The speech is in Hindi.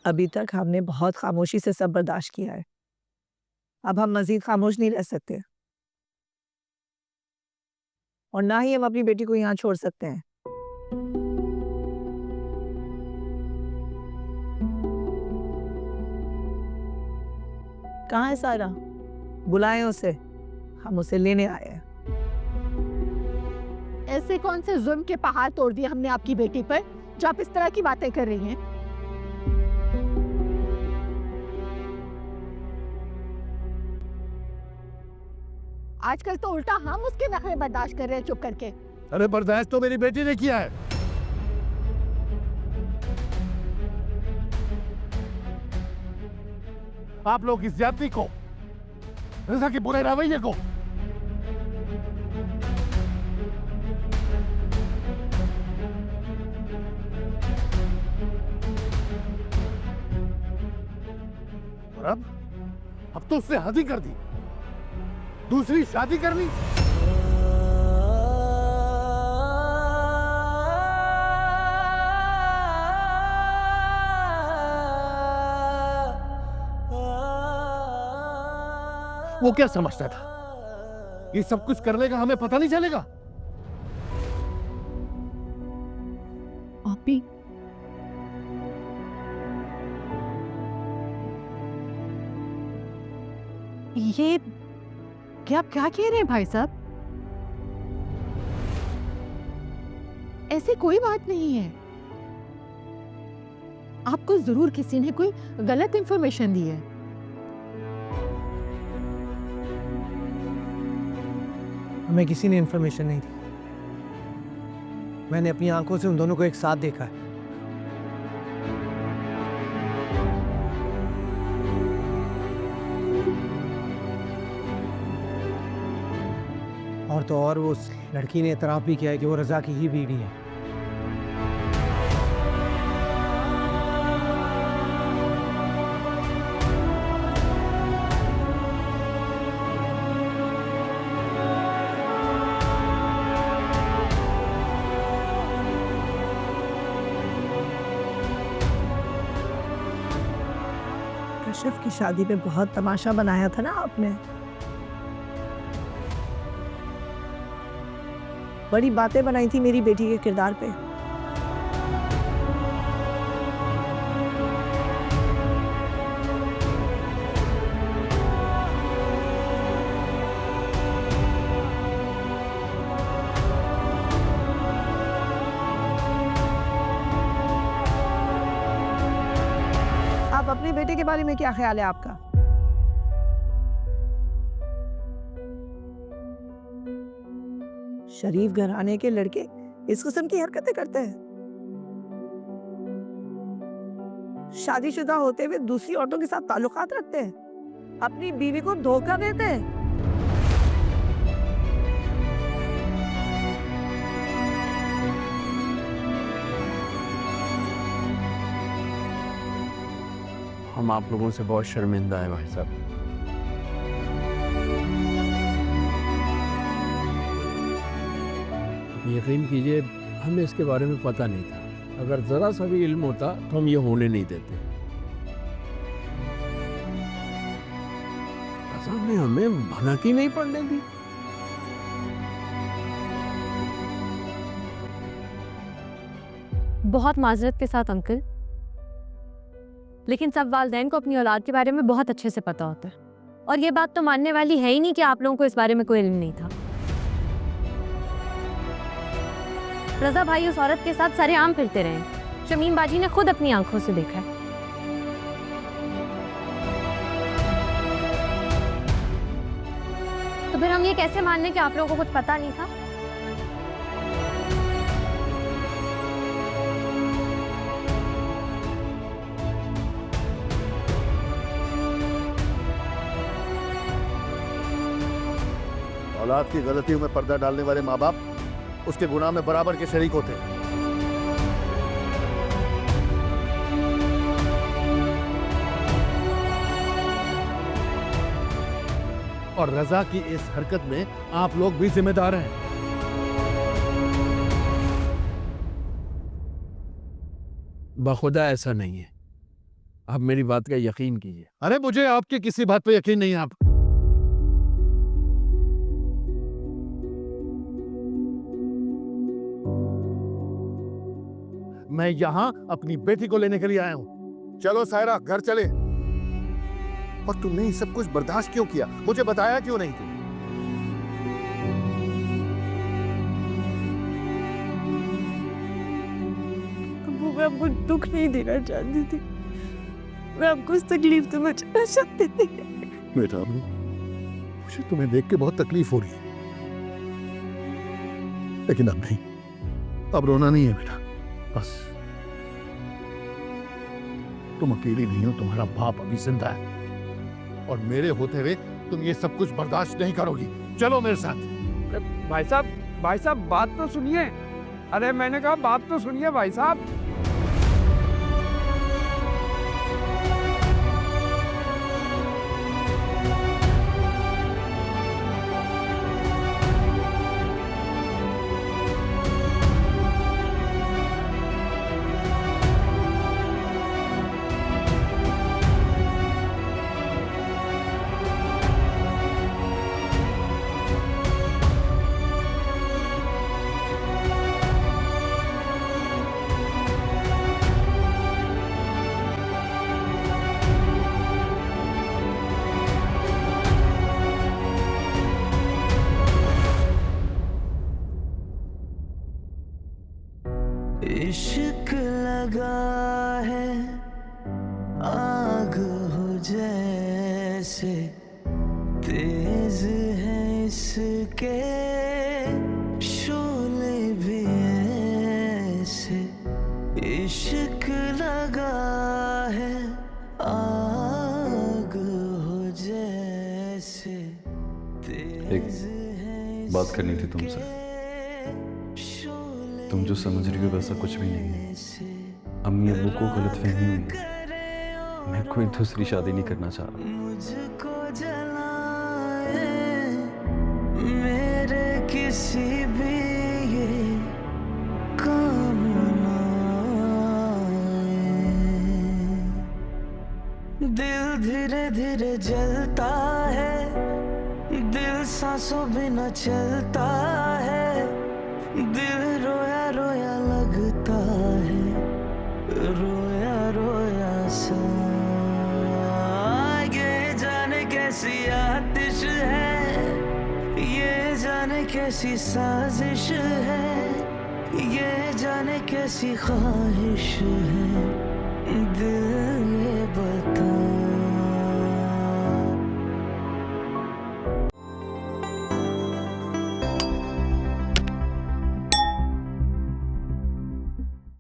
अभी तक हमने बहुत खामोशी से सब बर्दाश्त किया है। अब हम मजीद खामोश नहीं रह सकते और ना ही हम अपनी बेटी को यहाँ छोड़ सकते हैं। कहाँ है सारा? बुलाएं उसे, हम उसे लेने आए हैं। ऐसे कौन से जुल्म के पहाड़ तोड़ दिए हमने आपकी बेटी पर जो आप इस तरह की बातें कर रही हैं? आजकल तो उल्टा हम उसके नखरे बर्दाश्त कर रहे हैं चुप करके। अरे बर्दाश्त तो मेरी बेटी ने किया है। आप लोग इस जाति को, रज़ा के बुरे रवैये को, और अब तो उससे हद ही कर दी, दूसरी शादी करनी। वो क्या समझता था ये सब कुछ करने का हमें पता नहीं चलेगा? आपी, ये क्या क्या कह रहे हैं भाई साहब? ऐसी कोई बात नहीं है। आपको जरूर किसी ने कोई गलत इंफॉर्मेशन दी है। हमें किसी ने इन्फॉर्मेशन नहीं दी। मैंने अपनी आंखों से उन दोनों को एक साथ देखा है। और तो और वो उस लड़की ने इतराफ भी किया है कि वो रज़ा की ही बीवी है। कशिफ की शादी पे बहुत तमाशा बनाया था ना आपने। बड़ी बातें बनाई थी मेरी बेटी के किरदार पे। आप अपने बेटे के बारे में क्या ख्याल है आपका? शरीफ घराने के लड़के इस किस्म की हरकतें करते हैं। शादीशुदा होते हुए दूसरी औरतों के साथ ताल्लुकात रखते हैं, अपनी बीवी को धोखा देते हैं। हम आप लोगों से बहुत शर्मिंदा है भाई साहब। यकीन कीजिए हमें इसके बारे में पता नहीं था। अगर जरा सा भी इल्म होता तो हम ये होने नहीं देते। रज़ा ने हमें भनक ही नहीं पड़ने दी। बहुत माजरत के साथ अंकल, लेकिन सब वालिदैन को अपनी औलाद के बारे में बहुत अच्छे से पता होता है और ये बात तो मानने वाली है ही नहीं कि आप लोगों को इस बारे में कोई इल्म नहीं था। रज़ा भाई उस औरत के साथ सरेआम फिरते रहे। शमीम बाजी ने खुद अपनी आंखों से देखा है। तो फिर हम ये कैसे मान लें कि आप लोगों को कुछ पता नहीं था? औलाद की गलतियों में पर्दा डालने वाले माँ बाप उसके गुनाह में बराबर के शरीक होते हैं। और रज़ा की इस हरकत में आप लोग भी जिम्मेदार हैं। बखुदा ऐसा नहीं है। आप मेरी बात का यकीन कीजिए। अरे मुझे आपकी किसी बात पे यकीन नहीं है। आप मैं यहाँ अपनी बेटी को लेने के लिए आया हूँ। चलो सायरा, घर चले। और तुमने ये सब कुछ बर्दाश्त क्यों किया? मुझे बताया क्यों नहीं तुम? अबू, मैं आपको दुख नहीं देना चाहती थी, मैं आपको उस तकलीफ से बचाना चाहती थी। बेटा अबू, मुझे तुम्हें देख के बहुत तकलीफ हो रही है, लेकिन अब नहीं, अब रोना नहीं है बेटा। बस तुम अकेली नहीं हो, तुम्हारा बाप अभी जिंदा है, और मेरे होते हुए तुम ये सब कुछ बर्दाश्त नहीं करोगी। चलो मेरे साथ। भाई साहब बात तो सुनिए। अरे मैंने कहा बात तो सुनिए भाई साहब। इश्क लगा है आग हो जैसे, तेज है इसके शोले भी ऐसे। इश्क लगा है आग हो जैसे, तेज है बात करनी थी तुमसे। तुम जो समझ रही हो वैसा कुछ भी नहीं है। अम्मी अब्बू को गलतफहमी हुई है। मैं कोई दूसरी शादी नहीं करना चाह रहा। मुझको जलाए मेरे किसी भी ये काम ना आए। दिल धीरे धीरे जलता है, दिल सांसों बिना चलता है। दिल रोया रोया लगता है, रोया रोया सा। ये जाने कैसी आतिश है, ये जाने कैसी साजिश है, ये जाने कैसी ख्वाहिश है। दिल